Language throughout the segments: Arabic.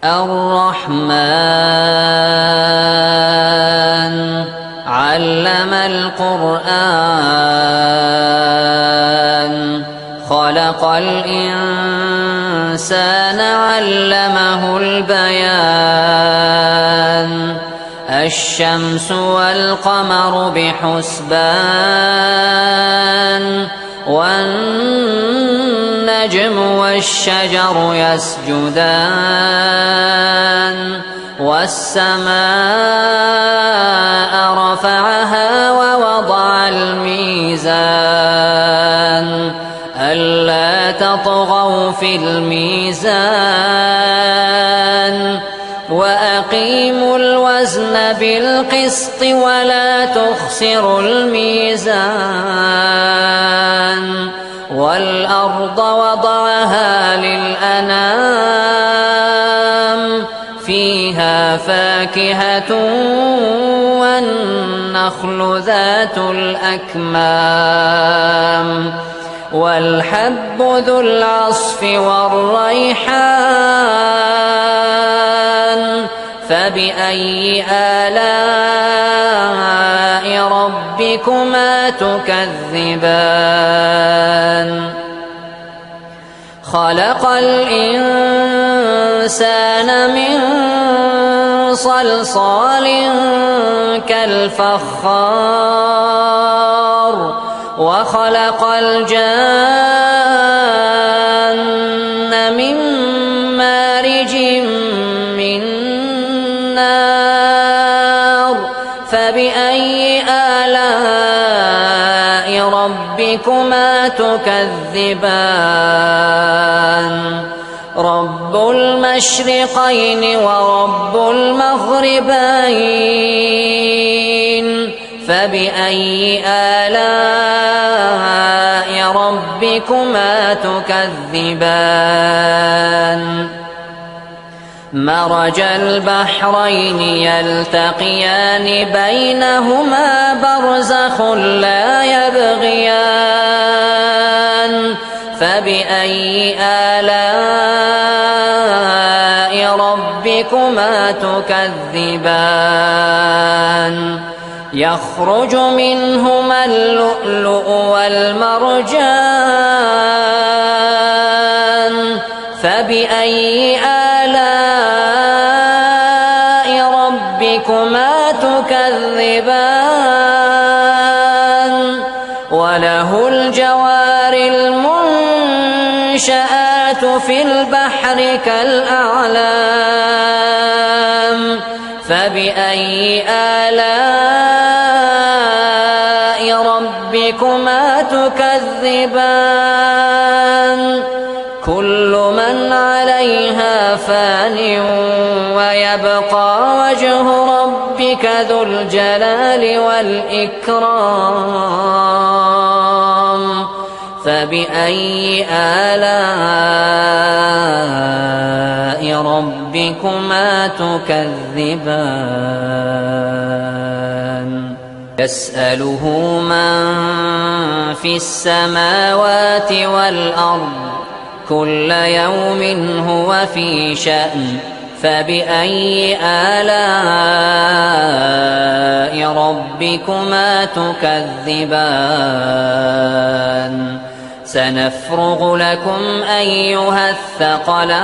الرحمن علم القرآن خلق الإنسان علمه البيان الشمس والقمر بحسبان والنجم والشجر يسجدان والسماء رفعها ووضع الميزان ألا تطغوا في الميزان وأقيموا الوزن بالقسط ولا تخسروا الميزان والأرض وضعها للأنام فيها فاكهة والنخل ذات الأكمام والحب ذو العصف والريحان فبأي آلاء ربكما تكذبان خلق الإنسان من صلصال كالفخار وخلق الجان من مارج من نار فبأي آلاء ربكما تكذبان رب المشرقين ورب المغربين فبأي آلاء ربكما تكذبان مرج البحرين يلتقيان بينهما برزخ لا يبغيان فبأي آلاء ربكما تكذبان يخرج منهما اللؤلؤ والمرجان فبأي آلاء ربكما تكذبان وله الجوار المنشآت في البحر كالأعلام فبأي آلاء ربكما تكذبان كل من عليها فان ويبقى وجه ربك ذو الجلال والإكرام فبأي آلاء ربكما تكذبان يسأله من في السماوات والأرض كل يوم هو في شأن فبأي آلاء ربكما تكذبان سنفرغ لكم أيها الثقلان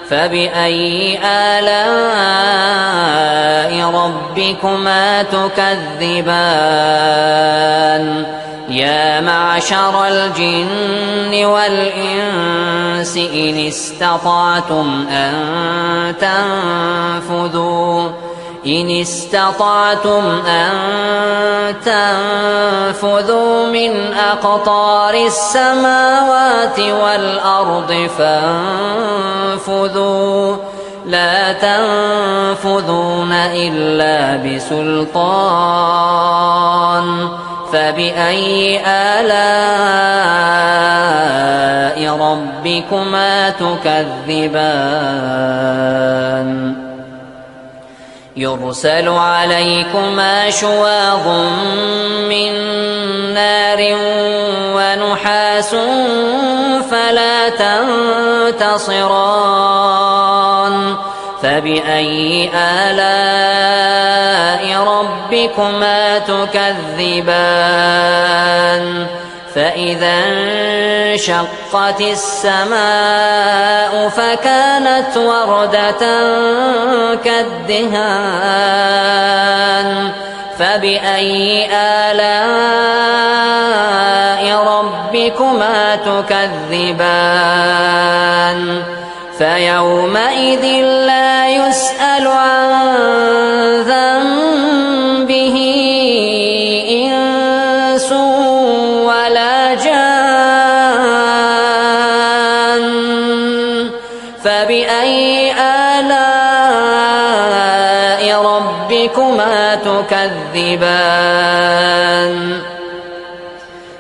فبأي آلاء ربكما تكذبان يا معشر الجن والإنس إن استطعتم أن تنفذوا من أقطار السماوات والأرض فانفذوا لا تنفذون إلا بسلطان فبأي آلاء ربكما تكذبان يرسل عليكما شواظ من نار ونحاس فلا تنتصران فبأي آلاء ربكما تكذبان فإذا انشقت السماء فكانت وردة كالدهان فبأي آلاء ربكما تكذبان فيومئذ لا يسأل عن ذنبه إنس ولا جان فبأي آلاء ربكما تكذبان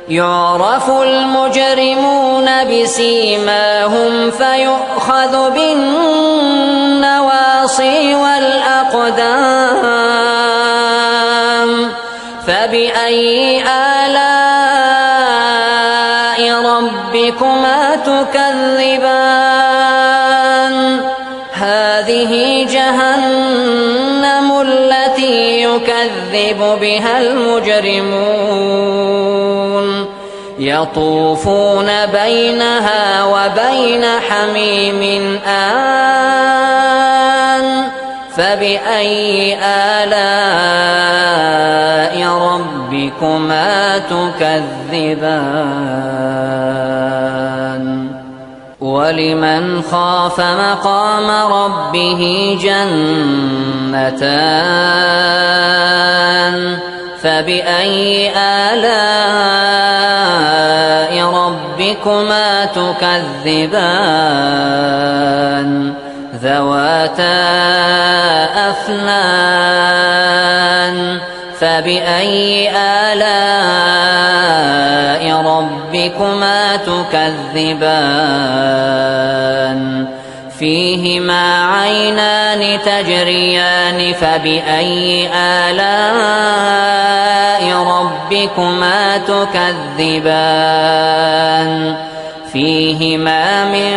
يعرف المجرمون بسيماهم فيؤخذ بالنواصي والأقدام فبأي آلاء ربكما تكذبان هذه جهنم التي يكذب بها المجرمون يطوفون بينها وبين حميم آن فبأي آلاء ربكما تكذبان ولمن خاف مقام ربه جنتان فبأي آلاء ربكما تكذبان ذواتا أفنان فبأي آلاء ربكما تكذبان فيهما عينان تجريان فبأي آلاء ربكما تكذبان فيهما من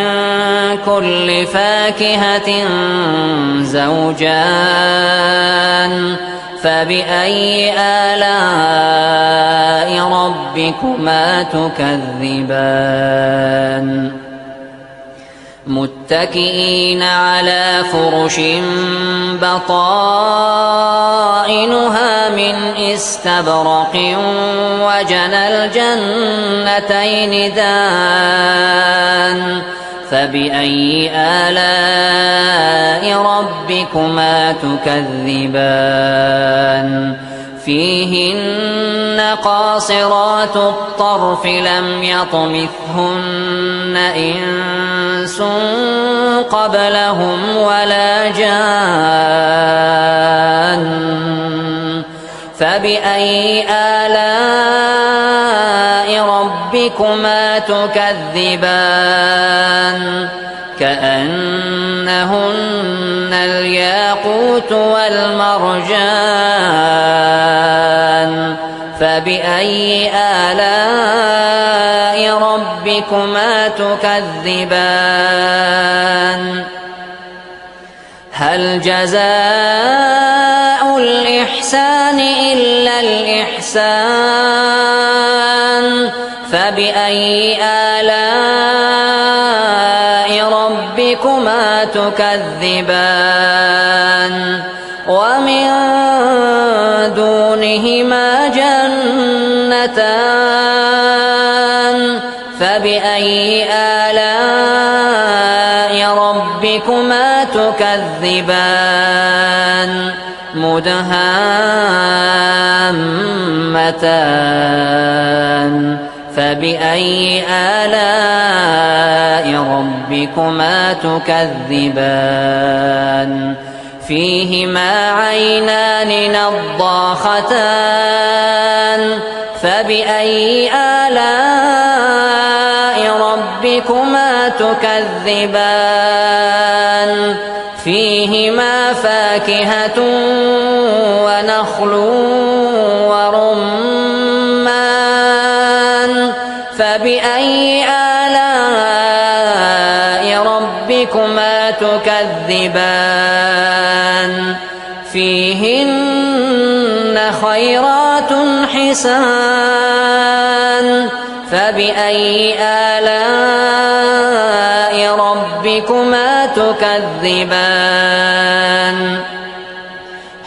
كل فاكهة زوجان فبأي آلاء ربكما تكذبان متكئين على فرش بطائنها من استبرق وجنى الجنتين دان فبأي آلاء ربكما تكذبان فيهن قاصرات الطرف لم يطمثهن إنس قبلهم ولا جان فبأي آلاء ربكما تكذبان كأنهن الياقوت والمرجان فبأي آلاء ربكما تكذبان هل جزاء الإحسان إلا الإحسان فبأي آلاء ربكما تكذبان ومن دونهما جنتان فبأي آلاء ربكما تكذبان مدهامتان فبأي آلاء ربكما تكذبان فيهما عينان نضاختان فبأي آلاء ربكما تكذبان فيهما فاكهة ونخل ورمان فبأي آلاء ربكما تكذبان فيهن خيرات حسان فبأي آلاء ربكما تكذبان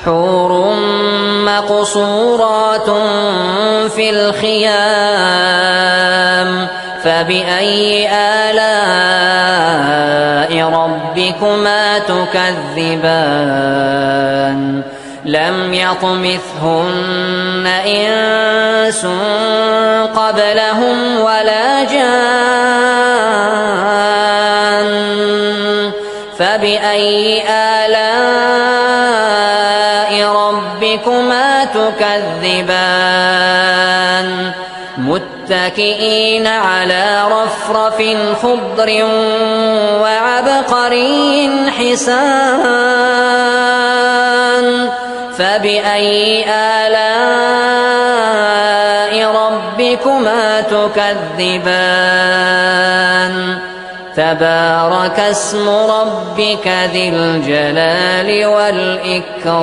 حور مقصورات في الخيام فبأي آلاء ربكما تكذبان لم يطمثهن إنس قبلهم ولا جان فبأي آلاء ربكما تكذبان متكئين على رفرف خضر وعبقري حسان فبأي آلاء ربكما تكذبان تبارك اسم ربك ذي الجلال والإكرام.